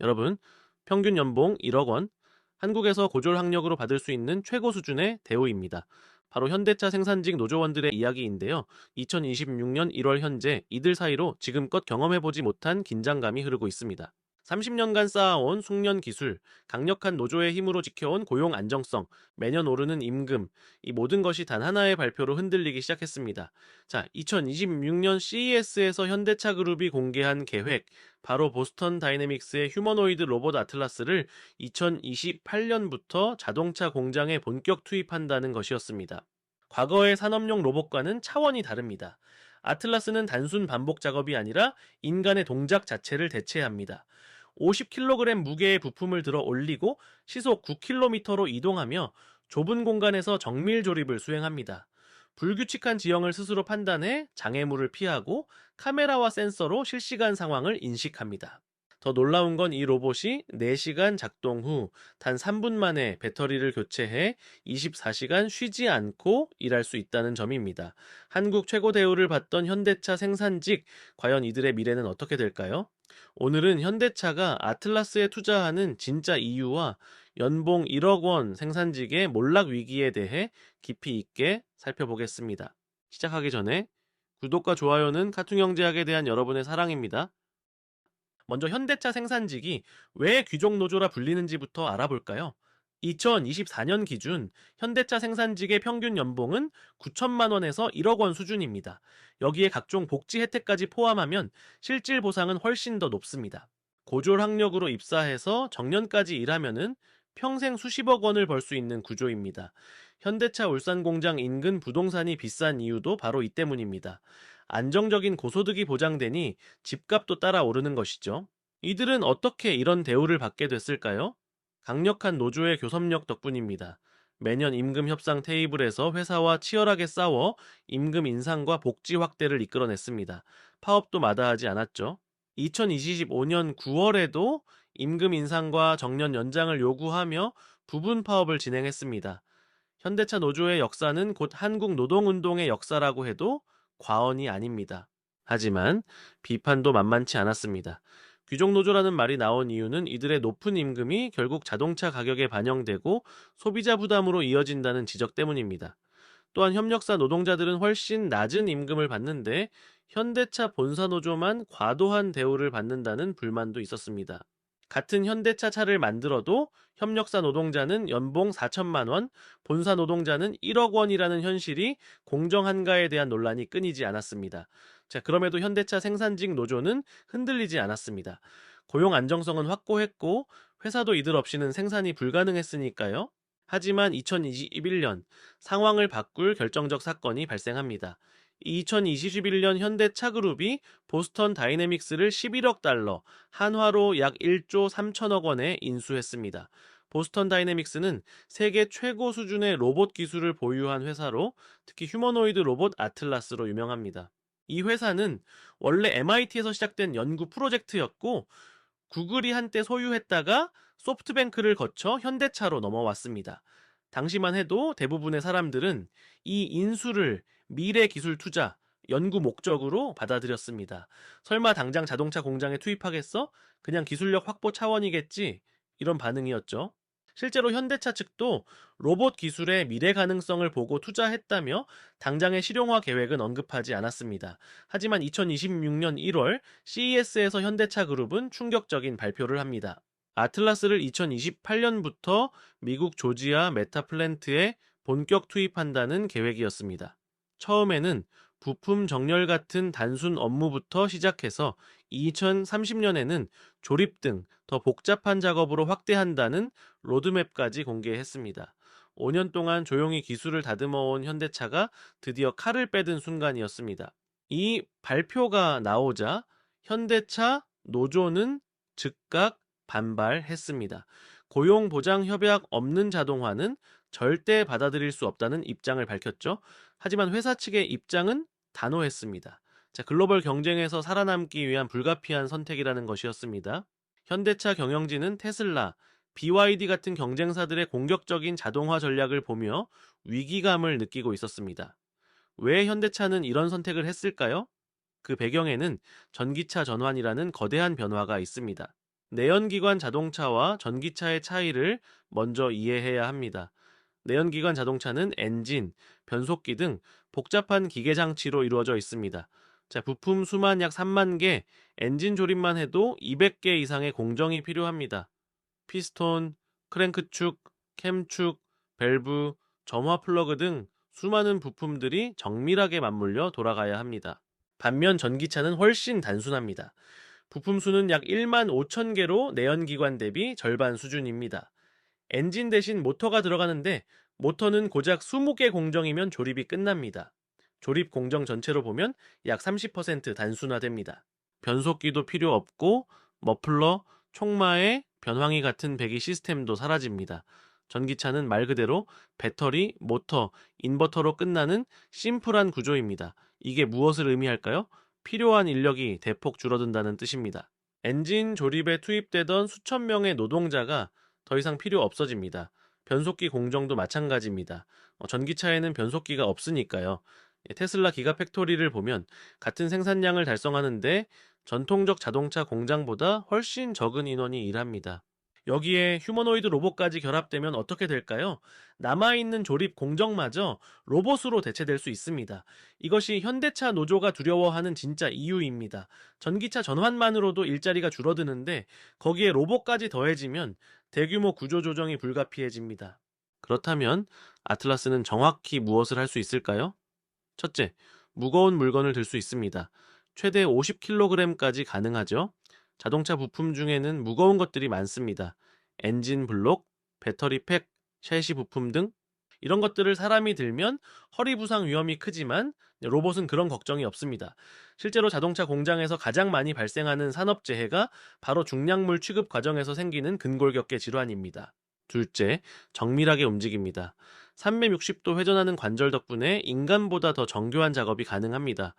여러분, 평균 연봉 1억 원, 한국에서 고졸 학력으로 받을 수 있는 최고 수준의 대우입니다. 바로 현대차 생산직 노조원들의 이야기인데요. 2026년 1월 현재 이들 사이로 지금껏 경험해보지 못한 긴장감이 흐르고 있습니다. 30년간 쌓아온 숙련 기술, 강력한 노조의 힘으로 지켜온 고용 안정성, 매년 오르는 임금, 이 모든 것이 단 하나의 발표로 흔들리기 시작했습니다. 자, 2026년 CES에서 현대차 그룹이 공개한 계획, 바로 보스턴 다이내믹스의 휴머노이드 로봇 아틀라스를 2028년부터 자동차 공장에 본격 투입한다는 것이었습니다. 과거의 산업용 로봇과는 차원이 다릅니다. 아틀라스는 단순 반복 작업이 아니라 인간의 동작 자체를 대체합니다. 50kg 무게의 부품을 들어 올리고 시속 9km로 이동하며 좁은 공간에서 정밀 조립을 수행합니다. 불규칙한 지형을 스스로 판단해 장애물을 피하고 카메라와 센서로 실시간 상황을 인식합니다. 더 놀라운 건 이 로봇이 4시간 작동 후 단 3분 만에 배터리를 교체해 24시간 쉬지 않고 일할 수 있다는 점입니다. 한국 최고 대우를 받던 현대차 생산직, 과연 이들의 미래는 어떻게 될까요? 오늘은 현대차가 아틀라스에 투자하는 진짜 이유와 연봉 1억 원 생산직의 몰락 위기에 대해 깊이 있게 살펴보겠습니다. 시작하기 전에 구독과 좋아요는 카툰형제학에 대한 여러분의 사랑입니다. 먼저 현대차 생산직이 왜 귀족노조라 불리는지부터 알아볼까요? 2024년 기준 현대차 생산직의 평균 연봉은 9천만 원에서 1억 원 수준입니다. 여기에 각종 복지 혜택까지 포함하면 실질 보상은 훨씬 더 높습니다. 고졸 학력으로 입사해서 정년까지 일하면은 평생 수십억 원을 벌 수 있는 구조입니다. 현대차 울산 공장 인근 부동산이 비싼 이유도 바로 이 때문입니다. 안정적인 고소득이 보장되니 집값도 따라 오르는 것이죠. 이들은 어떻게 이런 대우를 받게 됐을까요? 강력한 노조의 교섭력 덕분입니다. 매년 임금 협상 테이블에서 회사와 치열하게 싸워 임금 인상과 복지 확대를 이끌어냈습니다. 파업도 마다하지 않았죠. 2025년 9월에도 임금 인상과 정년 연장을 요구하며 부분 파업을 진행했습니다. 현대차 노조의 역사는 곧 한국 노동운동의 역사라고 해도 과언이 아닙니다. 하지만 비판도 만만치 않았습니다. 귀족노조라는 말이 나온 이유는 이들의 높은 임금이 결국 자동차 가격에 반영되고 소비자 부담으로 이어진다는 지적 때문입니다. 또한 협력사 노동자들은 훨씬 낮은 임금을 받는데 현대차 본사 노조만 과도한 대우를 받는다는 불만도 있었습니다. 같은 현대차 차를 만들어도 협력사 노동자는 연봉 4천만 원, 본사 노동자는 1억 원이라는 현실이 공정한가에 대한 논란이 끊이지 않았습니다. 자, 그럼에도 현대차 생산직 노조는 흔들리지 않았습니다. 고용 안정성은 확고했고 회사도 이들 없이는 생산이 불가능했으니까요. 하지만 2021년 상황을 바꿀 결정적 사건이 발생합니다. 2021년 현대차그룹이 보스턴 다이내믹스를 11억 달러, 한화로 약 1조 3천억 원에 인수했습니다. 보스턴 다이내믹스는 세계 최고 수준의 로봇 기술을 보유한 회사로 특히 휴머노이드 로봇 아틀라스로 유명합니다. 이 회사는 원래 MIT에서 시작된 연구 프로젝트였고 구글이 한때 소유했다가 소프트뱅크를 거쳐 현대차로 넘어왔습니다. 당시만 해도 대부분의 사람들은 이 인수를 미래 기술 투자, 연구 목적으로 받아들였습니다. 설마 당장 자동차 공장에 투입하겠어? 그냥 기술력 확보 차원이겠지? 이런 반응이었죠. 실제로 현대차 측도 로봇 기술의 미래 가능성을 보고 투자했다며 당장의 실용화 계획은 언급하지 않았습니다. 하지만 2026년 1월 CES에서 현대차 그룹은 충격적인 발표를 합니다. 아틀라스를 2028년부터 미국 조지아 메타 플랜트에 본격 투입한다는 계획이었습니다. 처음에는 부품 정렬 같은 단순 업무부터 시작해서 2030년에는 조립 등 더 복잡한 작업으로 확대한다는 로드맵까지 공개했습니다. 5년 동안 조용히 기술을 다듬어온 현대차가 드디어 칼을 빼든 순간이었습니다. 이 발표가 나오자 현대차 노조는 즉각 반발했습니다. 고용보장협약 없는 자동화는 절대 받아들일 수 없다는 입장을 밝혔죠. 하지만 회사 측의 입장은 단호했습니다. 자, 글로벌 경쟁에서 살아남기 위한 불가피한 선택이라는 것이었습니다. 현대차 경영진은 테슬라, BYD 같은 경쟁사들의 공격적인 자동화 전략을 보며 위기감을 느끼고 있었습니다. 왜 현대차는 이런 선택을 했을까요? 그 배경에는 전기차 전환이라는 거대한 변화가 있습니다. 내연기관 자동차와 전기차의 차이를 먼저 이해해야 합니다. 내연기관 자동차는 엔진, 변속기 등 복잡한 기계 장치로 이루어져 있습니다. 자, 부품 수만 약 3만 개, 엔진 조립만 해도 200개 이상의 공정이 필요합니다. 피스톤, 크랭크축, 캠축, 밸브, 점화 플러그 등 수많은 부품들이 정밀하게 맞물려 돌아가야 합니다. 반면 전기차는 훨씬 단순합니다. 부품 수는 약 1만 5천 개로 내연기관 대비 절반 수준입니다. 엔진 대신 모터가 들어가는데 모터는 고작 20개 공정이면 조립이 끝납니다. 조립 공정 전체로 보면 약 30% 단순화됩니다. 변속기도 필요 없고 머플러, 촉마에 변환기 같은 배기 시스템도 사라집니다. 전기차는 말 그대로 배터리, 모터, 인버터로 끝나는 심플한 구조입니다. 이게 무엇을 의미할까요? 필요한 인력이 대폭 줄어든다는 뜻입니다. 엔진 조립에 투입되던 수천 명의 노동자가 더 이상 필요 없어집니다. 변속기 공정도 마찬가지입니다. 전기차에는 변속기가 없으니까요. 테슬라 기가팩토리를 보면 같은 생산량을 달성하는데 전통적 자동차 공장보다 훨씬 적은 인원이 일합니다. 여기에 휴머노이드 로봇까지 결합되면 어떻게 될까요? 남아있는 조립 공정마저 로봇으로 대체될 수 있습니다. 이것이 현대차 노조가 두려워하는 진짜 이유입니다. 전기차 전환만으로도 일자리가 줄어드는데 거기에 로봇까지 더해지면 대규모 구조조정이 불가피해집니다. 그렇다면 아틀라스는 정확히 무엇을 할 수 있을까요? 첫째, 무거운 물건을 들 수 있습니다. 최대 50kg까지 가능하죠. 자동차 부품 중에는 무거운 것들이 많습니다. 엔진 블록, 배터리 팩, 셰시 부품 등 이런 것들을 사람이 들면 허리 부상 위험이 크지만 로봇은 그런 걱정이 없습니다. 실제로 자동차 공장에서 가장 많이 발생하는 산업재해가 바로 중량물 취급 과정에서 생기는 근골격계 질환입니다. 둘째, 정밀하게 움직입니다. 360도 회전하는 관절 덕분에 인간보다 더 정교한 작업이 가능합니다.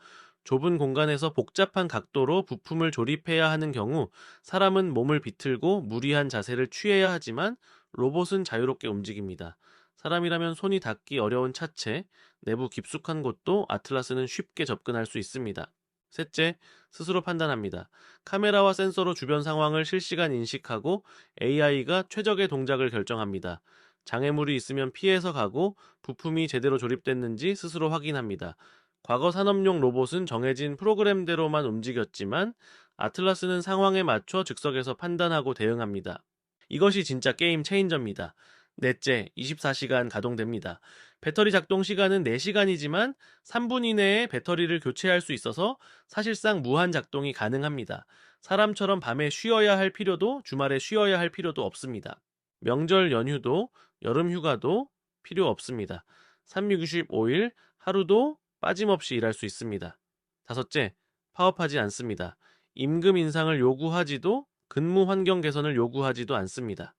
좁은 공간에서 복잡한 각도로 부품을 조립해야 하는 경우 사람은 몸을 비틀고 무리한 자세를 취해야 하지만 로봇은 자유롭게 움직입니다. 사람이라면 손이 닿기 어려운 차체, 내부 깊숙한 곳도 아틀라스는 쉽게 접근할 수 있습니다. 셋째, 스스로 판단합니다. 카메라와 센서로 주변 상황을 실시간 인식하고 AI가 최적의 동작을 결정합니다. 장애물이 있으면 피해서 가고 부품이 제대로 조립됐는지 스스로 확인합니다. 과거 산업용 로봇은 정해진 프로그램대로만 움직였지만 아틀라스는 상황에 맞춰 즉석에서 판단하고 대응합니다. 이것이 진짜 게임 체인저입니다. 넷째, 24시간 가동됩니다. 배터리 작동 시간은 4시간이지만 3분 이내에 배터리를 교체할 수 있어서 사실상 무한 작동이 가능합니다. 사람처럼 밤에 쉬어야 할 필요도 주말에 쉬어야 할 필요도 없습니다. 명절 연휴도 여름 휴가도 필요 없습니다. 365일 하루도 빠짐없이 일할 수 있습니다. 다섯째, 파업하지 않습니다. 임금 인상을 요구하지도 근무 환경 개선을 요구하지도 않습니다.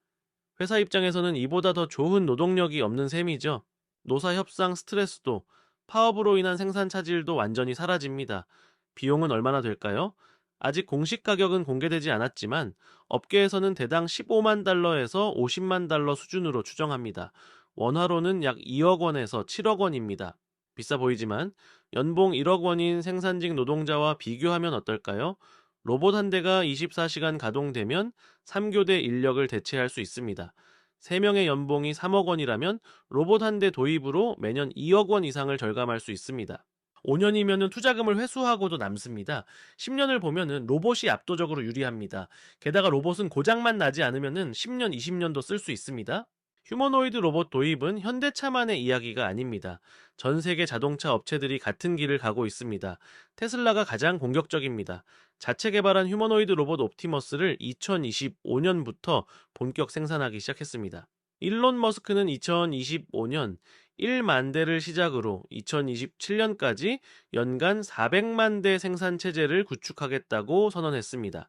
회사 입장에서는 이보다 더 좋은 노동력이 없는 셈이죠. 노사 협상 스트레스도 파업으로 인한 생산 차질도 완전히 사라집니다. 비용은 얼마나 될까요? 아직 공식 가격은 공개되지 않았지만 업계에서는 대당 15만 달러에서 50만 달러 수준으로 추정합니다. 원화로는 약 2억 원에서 7억 원입니다. 비싸 보이지만 연봉 1억 원인 생산직 노동자와 비교하면 어떨까요? 로봇 한 대가 24시간 가동되면 3교대 인력을 대체할 수 있습니다. 3명의 연봉이 3억 원이라면 로봇 한 대 도입으로 매년 2억 원 이상을 절감할 수 있습니다. 5년이면 투자금을 회수하고도 남습니다. 10년을 보면 로봇이 압도적으로 유리합니다. 게다가 로봇은 고장만 나지 않으면 10년, 20년도 쓸 수 있습니다. 휴머노이드 로봇 도입은 현대차만의 이야기가 아닙니다. 전 세계 자동차 업체들이 같은 길을 가고 있습니다. 테슬라가 가장 공격적입니다. 자체 개발한 휴머노이드 로봇 옵티머스를 2025년부터 본격 생산하기 시작했습니다. 일론 머스크는 2025년 1만 대를 시작으로 2027년까지 연간 400만 대 생산 체제를 구축하겠다고 선언했습니다.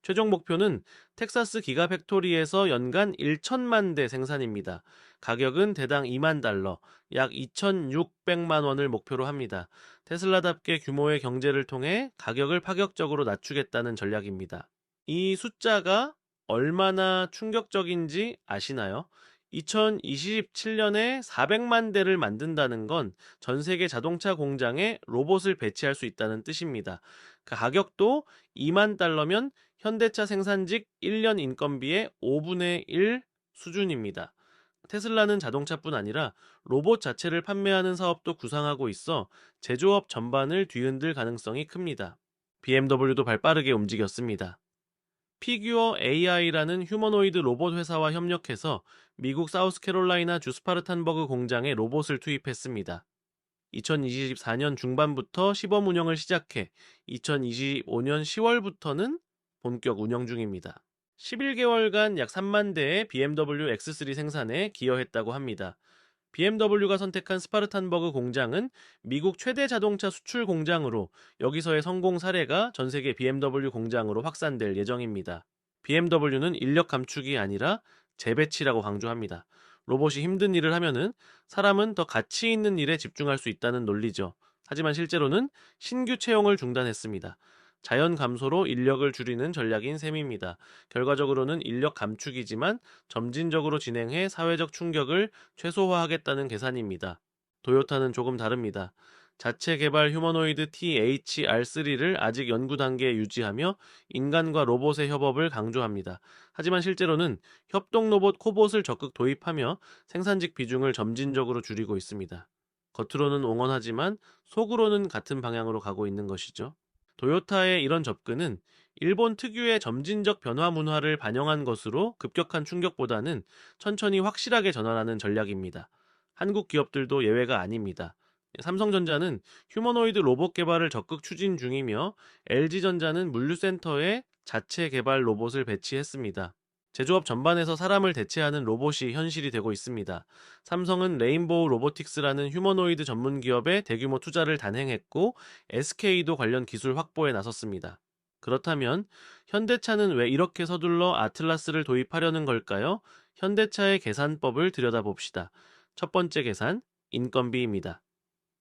최종 목표는 텍사스 기가팩토리에서 연간 1천만 대 생산입니다. 가격은 대당 2만 달러, 약 2,600만 원을 목표로 합니다. 테슬라답게 규모의 경제를 통해 가격을 파격적으로 낮추겠다는 전략입니다. 이 숫자가 얼마나 충격적인지 아시나요? 2027년에 400만 대를 만든다는 건 전 세계 자동차 공장에 로봇을 배치할 수 있다는 뜻입니다. 그 가격도 2만 달러면 현대차 생산직 1년 인건비의 5분의 1 수준입니다. 테슬라는 자동차뿐 아니라 로봇 자체를 판매하는 사업도 구상하고 있어 제조업 전반을 뒤흔들 가능성이 큽니다. BMW도 발빠르게 움직였습니다. 피규어 AI라는 휴머노이드 로봇 회사와 협력해서 미국 사우스캐롤라이나 주 스파르탄버그 공장에 로봇을 투입했습니다. 2024년 중반부터 시범 운영을 시작해 2025년 10월부터는 본격 운영 중입니다. 11개월간 약 3만 대의 BMW X3 생산에 기여했다고 합니다. BMW가 선택한 스파르탄버그 공장은 미국 최대 자동차 수출 공장으로 여기서의 성공 사례가 전 세계 BMW 공장으로 확산될 예정입니다. BMW는 인력 감축이 아니라 재배치라고 강조합니다. 로봇이 힘든 일을 하면은 사람은 더 가치 있는 일에 집중할 수 있다는 논리죠. 하지만 실제로는 신규 채용을 중단했습니다. 자연 감소로 인력을 줄이는 전략인 셈입니다. 결과적으로는 인력 감축이지만 점진적으로 진행해 사회적 충격을 최소화하겠다는 계산입니다. 도요타는 조금 다릅니다. 자체 개발 휴머노이드 THR3를 아직 연구 단계에 유지하며 인간과 로봇의 협업을 강조합니다. 하지만 실제로는 협동 로봇 코봇을 적극 도입하며 생산직 비중을 점진적으로 줄이고 있습니다. 겉으로는 옹언하지만 속으로는 같은 방향으로 가고 있는 것이죠. 도요타의 이런 접근은 일본 특유의 점진적 변화 문화를 반영한 것으로 급격한 충격보다는 천천히 확실하게 전환하는 전략입니다. 한국 기업들도 예외가 아닙니다. 삼성전자는 휴머노이드 로봇 개발을 적극 추진 중이며 LG전자는 물류센터에 자체 개발 로봇을 배치했습니다. 제조업 전반에서 사람을 대체하는 로봇이 현실이 되고 있습니다. 삼성은 레인보우 로보틱스라는 휴머노이드 전문 기업에 대규모 투자를 단행했고 SK도 관련 기술 확보에 나섰습니다. 그렇다면 현대차는 왜 이렇게 서둘러 아틀라스를 도입하려는 걸까요? 현대차의 계산법을 들여다봅시다. 첫 번째 계산, 인건비입니다.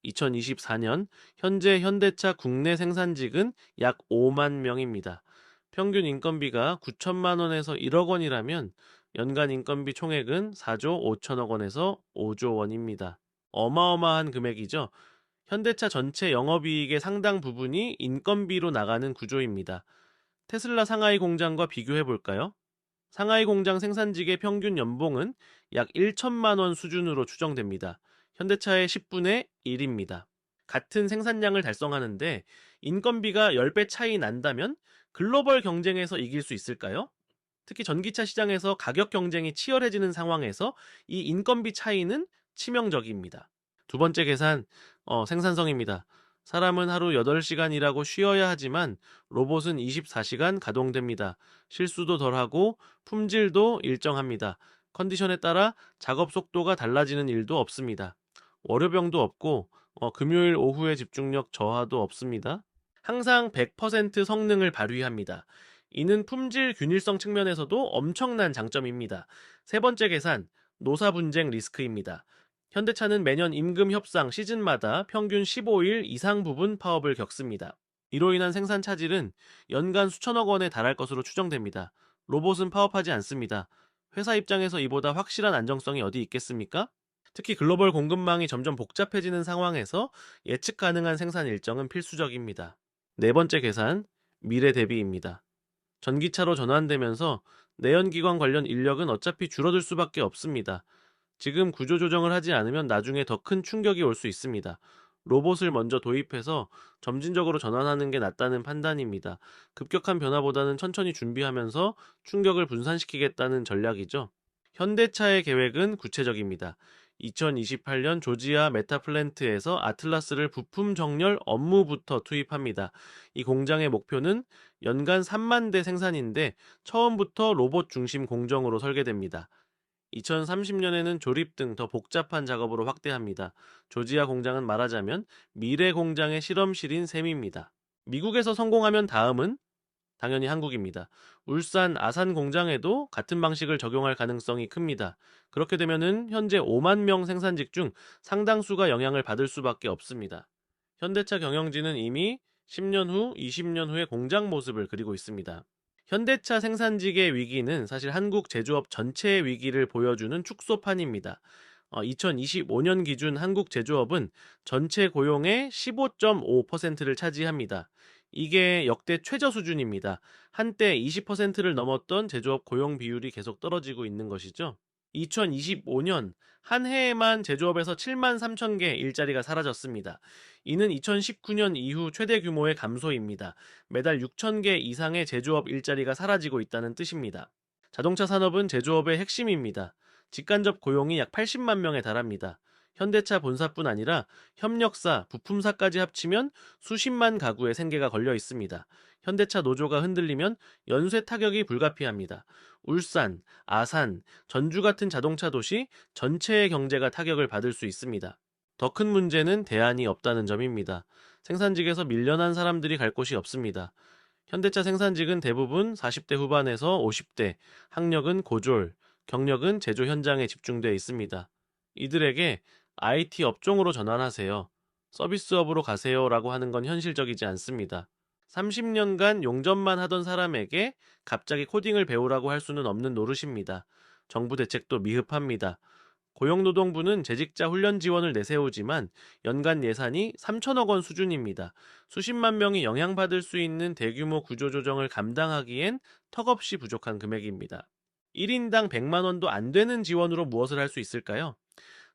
2024년 현재 현대차 국내 생산직은 약 5만 명입니다. 평균 인건비가 9천만 원에서 1억 원이라면 연간 인건비 총액은 4조 5천억 원에서 5조 원입니다. 어마어마한 금액이죠. 현대차 전체 영업이익의 상당 부분이 인건비로 나가는 구조입니다. 테슬라 상하이 공장과 비교해 볼까요? 상하이 공장 생산직의 평균 연봉은 약 1천만 원 수준으로 추정됩니다. 현대차의 10분의 1입니다. 같은 생산량을 달성하는데 인건비가 10배 차이 난다면 글로벌 경쟁에서 이길 수 있을까요? 특히 전기차 시장에서 가격 경쟁이 치열해지는 상황에서 이 인건비 차이는 치명적입니다. 두 번째 계산, 생산성입니다. 사람은 하루 8시간 일하고 쉬어야 하지만 로봇은 24시간 가동됩니다. 실수도 덜하고 품질도 일정합니다. 컨디션에 따라 작업 속도가 달라지는 일도 없습니다. 월요병도 없고 금요일 오후에 집중력 저하도 없습니다. 항상 100% 성능을 발휘합니다. 이는 품질 균일성 측면에서도 엄청난 장점입니다. 세 번째 계산, 노사 분쟁 리스크입니다. 현대차는 매년 임금 협상 시즌마다 평균 15일 이상 부분 파업을 겪습니다. 이로 인한 생산 차질은 연간 수천억 원에 달할 것으로 추정됩니다. 로봇은 파업하지 않습니다. 회사 입장에서 이보다 확실한 안정성이 어디 있겠습니까? 특히 글로벌 공급망이 점점 복잡해지는 상황에서 예측 가능한 생산 일정은 필수적입니다. 네 번째 계산, 미래 대비입니다. 전기차로 전환되면서 내연기관 관련 인력은 어차피 줄어들 수밖에 없습니다. 지금 구조조정을 하지 않으면 나중에 더 큰 충격이 올 수 있습니다. 로봇을 먼저 도입해서 점진적으로 전환하는 게 낫다는 판단입니다. 급격한 변화보다는 천천히 준비하면서 충격을 분산시키겠다는 전략이죠. 현대차의 계획은 구체적입니다. 2028년 조지아 메타플랜트에서 아틀라스를 부품 정렬 업무부터 투입합니다. 이 공장의 목표는 연간 3만 대 생산인데 처음부터 로봇 중심 공정으로 설계됩니다. 2030년에는 조립 등 더 복잡한 작업으로 확대합니다. 조지아 공장은 말하자면 미래 공장의 실험실인 셈입니다. 미국에서 성공하면 다음은 당연히 한국입니다. 울산 아산 공장에도 같은 방식을 적용할 가능성이 큽니다. 그렇게 되면은 현재 5만 명 생산직 중 상당수가 영향을 받을 수밖에 없습니다. 현대차 경영진은 이미 10년 후, 20년 후의 공장 모습을 그리고 있습니다. 현대차 생산직의 위기는 사실 한국 제조업 전체의 위기를 보여주는 축소판입니다. 2025년 기준 한국 제조업은 전체 고용의 15.5%를 차지합니다. 이게 역대 최저 수준입니다. 한때 20%를 넘었던 제조업 고용 비율이 계속 떨어지고 있는 것이죠. 2025년 한 해에만 제조업에서 7만 3천 개 일자리가 사라졌습니다. 이는 2019년 이후 최대 규모의 감소입니다. 매달 6천 개 이상의 제조업 일자리가 사라지고 있다는 뜻입니다. 자동차 산업은 제조업의 핵심입니다. 직간접 고용이 약 80만 명에 달합니다. 현대차 본사뿐 아니라 협력사, 부품사까지 합치면 수십만 가구의 생계가 걸려 있습니다. 현대차 노조가 흔들리면 연쇄 타격이 불가피합니다. 울산, 아산, 전주 같은 자동차 도시 전체의 경제가 타격을 받을 수 있습니다. 더 큰 문제는 대안이 없다는 점입니다. 생산직에서 밀려난 사람들이 갈 곳이 없습니다. 현대차 생산직은 대부분 40대 후반에서 50대, 학력은 고졸, 경력은 제조 현장에 집중되어 있습니다. 이들에게 IT 업종으로 전환하세요, 서비스업으로 가세요라고 하는 건 현실적이지 않습니다. 30년간 용접만 하던 사람에게 갑자기 코딩을 배우라고 할 수는 없는 노릇입니다. 정부 대책도 미흡합니다. 고용노동부는 재직자 훈련 지원을 내세우지만 연간 예산이 3천억 원 수준입니다. 수십만 명이 영향받을 수 있는 대규모 구조조정을 감당하기엔 턱없이 부족한 금액입니다. 1인당 100만 원도 안 되는 지원으로 무엇을 할 수 있을까요?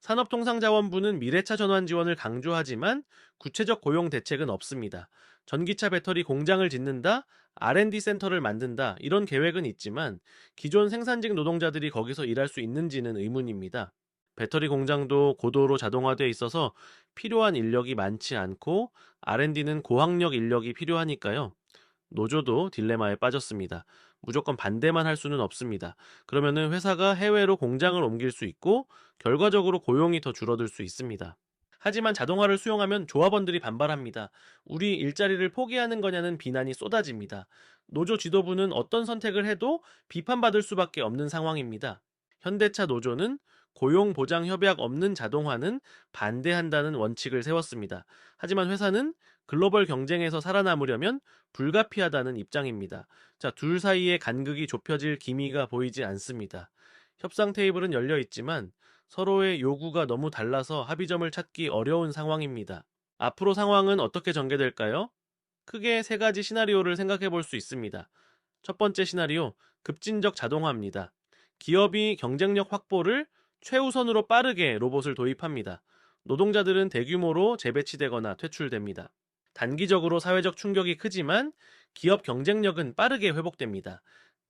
산업통상자원부는 미래차 전환 지원을 강조하지만 구체적 고용 대책은 없습니다. 전기차 배터리 공장을 짓는다, R&D 센터를 만든다, 이런 계획은 있지만 기존 생산직 노동자들이 거기서 일할 수 있는지는 의문입니다. 배터리 공장도 고도로 자동화되어 있어서 필요한 인력이 많지 않고 R&D는 고학력 인력이 필요하니까요. 노조도 딜레마에 빠졌습니다. 무조건 반대만 할 수는 없습니다. 그러면은 회사가 해외로 공장을 옮길 수 있고 결과적으로 고용이 더 줄어들 수 있습니다. 하지만 자동화를 수용하면 조합원들이 반발합니다. 우리 일자리를 포기하는 거냐는 비난이 쏟아집니다. 노조 지도부는 어떤 선택을 해도 비판받을 수밖에 없는 상황입니다. 현대차 노조는 고용보장협약 없는 자동화는 반대한다는 원칙을 세웠습니다. 하지만 회사는 글로벌 경쟁에서 살아남으려면 불가피하다는 입장입니다. 자, 둘 사이의 간극이 좁혀질 기미가 보이지 않습니다. 협상 테이블은 열려 있지만 서로의 요구가 너무 달라서 합의점을 찾기 어려운 상황입니다. 앞으로 상황은 어떻게 전개될까요? 크게 세 가지 시나리오를 생각해 볼 수 있습니다. 첫 번째 시나리오, 급진적 자동화입니다. 기업이 경쟁력 확보를 최우선으로 빠르게 로봇을 도입합니다. 노동자들은 대규모로 재배치되거나 퇴출됩니다. 단기적으로 사회적 충격이 크지만 기업 경쟁력은 빠르게 회복됩니다.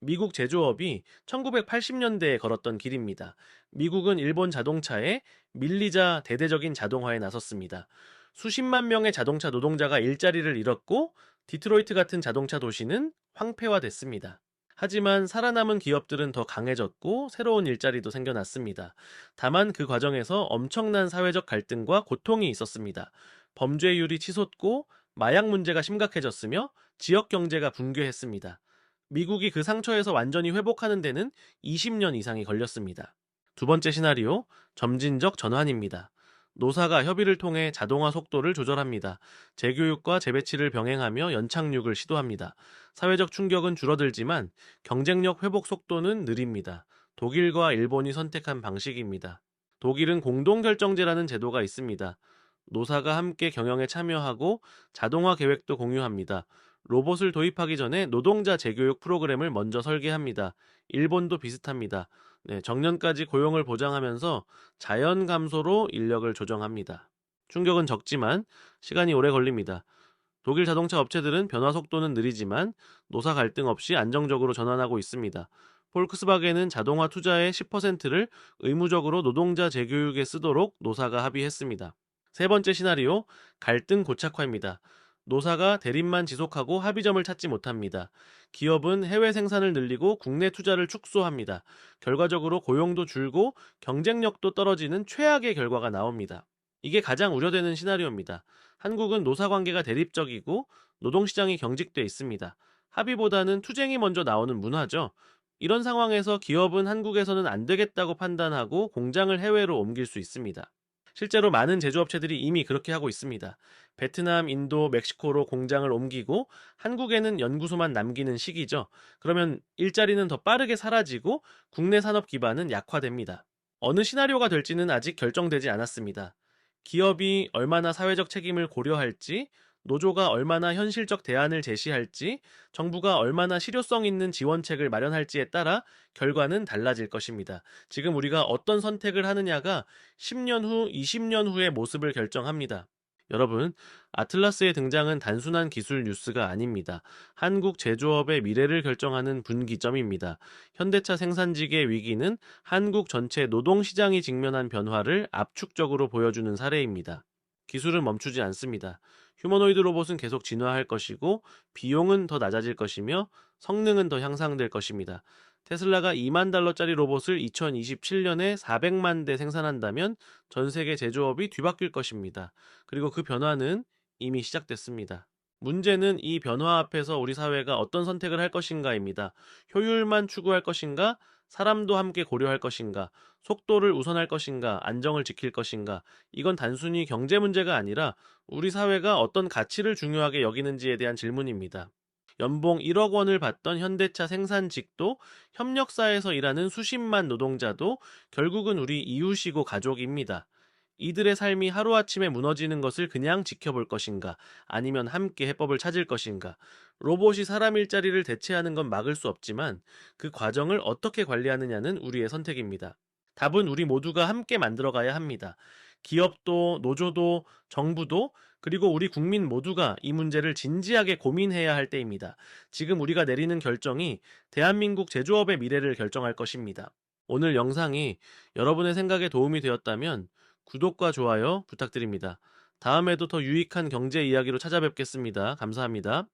미국 제조업이 1980년대에 걸었던 길입니다. 미국은 일본 자동차에 밀리자 대대적인 자동화에 나섰습니다. 수십만 명의 자동차 노동자가 일자리를 잃었고 디트로이트 같은 자동차 도시는 황폐화됐습니다. 하지만 살아남은 기업들은 더 강해졌고 새로운 일자리도 생겨났습니다. 다만 그 과정에서 엄청난 사회적 갈등과 고통이 있었습니다. 범죄율이 치솟고 마약 문제가 심각해졌으며 지역 경제가 붕괴했습니다. 미국이 그 상처에서 완전히 회복하는 데는 20년 이상이 걸렸습니다. 두 번째 시나리오, 점진적 전환입니다. 노사가 협의를 통해 자동화 속도를 조절합니다. 재교육과 재배치를 병행하며 연착륙을 시도합니다. 사회적 충격은 줄어들지만 경쟁력 회복 속도는 느립니다. 독일과 일본이 선택한 방식입니다. 독일은 공동결정제라는 제도가 있습니다. 노사가 함께 경영에 참여하고 자동화 계획도 공유합니다. 로봇을 도입하기 전에 노동자 재교육 프로그램을 먼저 설계합니다. 일본도 비슷합니다. 정년까지 고용을 보장하면서 자연 감소로 인력을 조정합니다. 충격은 적지만 시간이 오래 걸립니다. 독일 자동차 업체들은 변화 속도는 느리지만 노사 갈등 없이 안정적으로 전환하고 있습니다. 폴크스바겐은 자동화 투자의 10%를 의무적으로 노동자 재교육에 쓰도록 노사가 합의했습니다. 세 번째 시나리오, 갈등 고착화입니다. 노사가 대립만 지속하고 합의점을 찾지 못합니다. 기업은 해외 생산을 늘리고 국내 투자를 축소합니다. 결과적으로 고용도 줄고 경쟁력도 떨어지는 최악의 결과가 나옵니다. 이게 가장 우려되는 시나리오입니다. 한국은 노사 관계가 대립적이고 노동시장이 경직돼 있습니다. 합의보다는 투쟁이 먼저 나오는 문화죠. 이런 상황에서 기업은 한국에서는 안 되겠다고 판단하고 공장을 해외로 옮길 수 있습니다. 실제로 많은 제조업체들이 이미 그렇게 하고 있습니다. 베트남, 인도, 멕시코로 공장을 옮기고 한국에는 연구소만 남기는 시기죠. 그러면 일자리는 더 빠르게 사라지고 국내 산업 기반은 약화됩니다. 어느 시나리오가 될지는 아직 결정되지 않았습니다. 기업이 얼마나 사회적 책임을 고려할지, 노조가 얼마나 현실적 대안을 제시할지, 정부가 얼마나 실효성 있는 지원책을 마련할지에 따라 결과는 달라질 것입니다. 지금 우리가 어떤 선택을 하느냐가 10년 후, 20년 후의 모습을 결정합니다. 여러분, 아틀라스의 등장은 단순한 기술 뉴스가 아닙니다. 한국 제조업의 미래를 결정하는 분기점입니다. 현대차 생산직의 위기는 한국 전체 노동시장이 직면한 변화를 압축적으로 보여주는 사례입니다. 기술은 멈추지 않습니다. 휴머노이드 로봇은 계속 진화할 것이고, 비용은 더 낮아질 것이며, 성능은 더 향상될 것입니다. 테슬라가 2만 달러짜리 로봇을 2027년에 400만 대 생산한다면 전 세계 제조업이 뒤바뀔 것입니다. 그리고 그 변화는 이미 시작됐습니다. 문제는 이 변화 앞에서 우리 사회가 어떤 선택을 할 것인가입니다. 효율만 추구할 것인가? 사람도 함께 고려할 것인가? 속도를 우선할 것인가? 안정을 지킬 것인가? 이건 단순히 경제 문제가 아니라 우리 사회가 어떤 가치를 중요하게 여기는지에 대한 질문입니다. 연봉 1억 원을 받던 현대차 생산직도, 협력사에서 일하는 수십만 노동자도 결국은 우리 이웃이고 가족입니다. 이들의 삶이 하루아침에 무너지는 것을 그냥 지켜볼 것인가, 아니면 함께 해법을 찾을 것인가. 로봇이 사람 일자리를 대체하는 건 막을 수 없지만 그 과정을 어떻게 관리하느냐는 우리의 선택입니다. 답은 우리 모두가 함께 만들어가야 합니다. 기업도, 노조도, 정부도, 그리고 우리 국민 모두가 이 문제를 진지하게 고민해야 할 때입니다. 지금 우리가 내리는 결정이 대한민국 제조업의 미래를 결정할 것입니다. 오늘 영상이 여러분의 생각에 도움이 되었다면 구독과 좋아요 부탁드립니다. 다음에도 더 유익한 경제 이야기로 찾아뵙겠습니다. 감사합니다.